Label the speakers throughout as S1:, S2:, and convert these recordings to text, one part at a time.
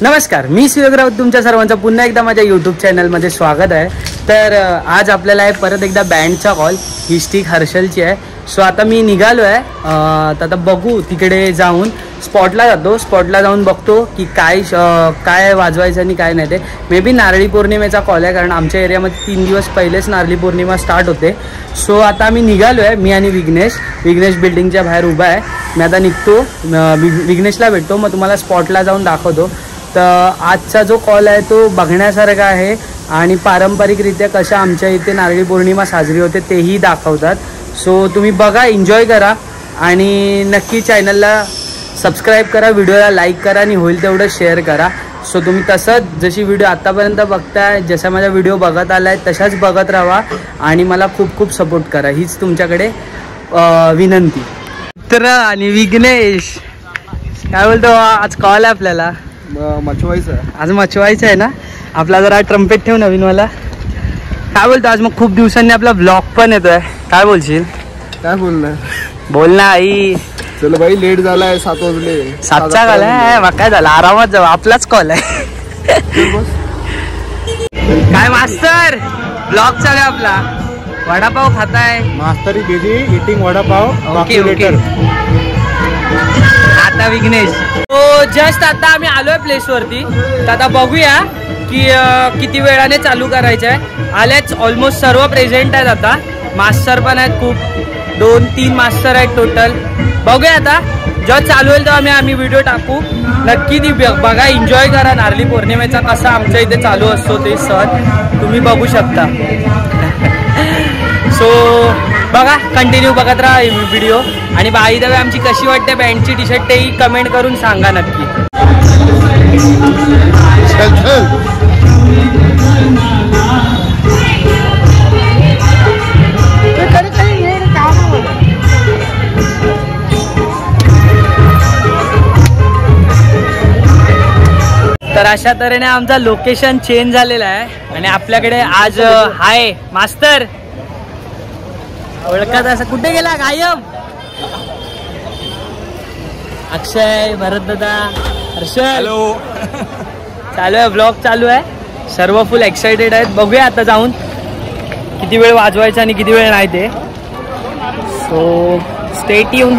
S1: नमस्कार, मी सुयोग राऊत तुमच्या सर्वांचं पुन्हा एकदा माझ्या यूट्यूब चॅनलमध्ये स्वागत आहे। तर आज आपल्याला आहे परत एकदा बँडचा कॉल। ही स्टिक हर्षलची आहे। सो आता मी निघालो आहे, तर आता बघू तिकडे जाऊन स्पॉटला जातो। स्पॉटला जाऊन बघतो की काय वाजवायचं आणि काय नाही। ते मे बी नारळी पौर्णिमेचा कॉल आहे, कारण आमच्या एरियामध्ये 3 दिवस पहिलेच नारळी पौर्णिमा स्टार्ट होते। सो आता आम्ही निघालो आहे, मी आणि विघ्नेश बिल्डिंगच्या बाहेर उभा आहे। मी आता निघतो, विघ्नेशला भेटतो, मग तुम्हाला स्पॉटला जाऊन दाखवतो। तर आजचा जो कॉल आहे तो बघण्यासारखा आहे आणि पारंपरिकरित्या कशा आमच्या इथे नारळी पौर्णिमा साजरी होते तेही दाखवतात। सो तुम्ही बघा, एन्जॉय करा आणि नक्की चॅनलला सबस्क्राईब करा, व्हिडिओला लाईक करा आणि होईल तेवढं शेअर करा। सो तुम्ही तसंच जशी व्हिडिओ आत्तापर्यंत बघताय, जसा माझा व्हिडिओ बघत आलाय तशाच बघत राहा आणि मला खूप खूप सपोर्ट करा, हीच तुमच्याकडे विनंती। मित्र आणि विघ्नेश, काय बोलतो? आज कॉल आहे आपल्याला,
S2: मचवायचं
S1: आज मचवायचं आहे ना आपला। जरा ट्रम्पेट ठेव नवीनवाला। काय बोलतो? आज मग खूप दिवसांनी आपला ब्लॉग पण येतोय, काय बोलशील?
S2: काय बोलणार,
S1: बोल ना आई।
S2: चल बाई, लेट झालाय, 7 वाजले।
S1: 7चा कॉल आहे, मग काय झालं, आरामात जाऊ, आपलाच कॉल आहे। काय मास्तर, ब्लॉग चालू आहे आपला। वडापाव खाताय?
S2: मास्तर busy eating vada pav.
S1: Okay okay. आता विघ्नेश, जस्ट आता आम्ही आलोय प्लेस वरती, तर आता बघूया की किती वेळाने चालू करायचं आहे। आलेच ऑलमोस्ट सर्व प्रेझेंट आहेत, आता मास्टर पण आहेत, खूप 2-3 मास्टर आहेत टोटल। बघूया आता जेव्हा चालू होईल तेव्हा आम्ही व्हिडिओ टाकू, नक्की ती बघा, एन्जॉय करा। नारळी पौर्णिमेचा कसा आमच्या इथे चालू असतो ते सण तुम्ही बघू शकता। सो बघा, कंटिन्यू बघत राहा व्हिडिओ। आणि बाय द वे आमची कशी वाटते बँडची टी शर्ट तेही कमेंट करून सांगा नक्की। तर अशा तऱ्हेने आमचा लोकेशन चेंज झालेला आहे आणि आपल्याकडे आज हाय मास्तर, ओळखत असं कुठे गेला गायब? अक्षय, भरत दादा, हर्षल,
S2: हॅलो।
S1: चालू आहे ब्लॉग, चालू आहे, सर्व फुल एक्साइटेड आहेत। बघूया आता जाऊन किती वेळ वाजवायचा आणि किती वेळ नाही ते। So stay tune.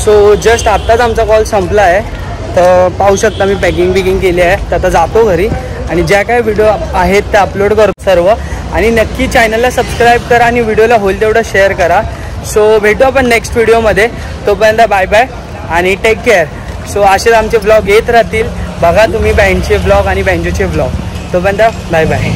S1: So just आत्ताच आमचा कॉल संपला आहे. तर पाहू शकता मी पॅकिंग केली आहे. तर आता जातो घरी आणि ज्या काय व्हिडिओ आहेत त्या अपलोड करतो सर्व. आणि नक्की चॅनलला सबस्क्राईब करा आणि व्हिडिओला होईल तेवढं शेअर करा. सो भेटू आपण नेक्स्ट व्हिडिओमध्ये. तोपर्यंत बाय बाय आणि टेक केअर. सो असेच आमचे ब्लॉग येत राहतील. बघा तुम्ही बँडचे ब्लॉग आणि बँजोचे ब्लॉग. तोपर्यंत बाय बाय.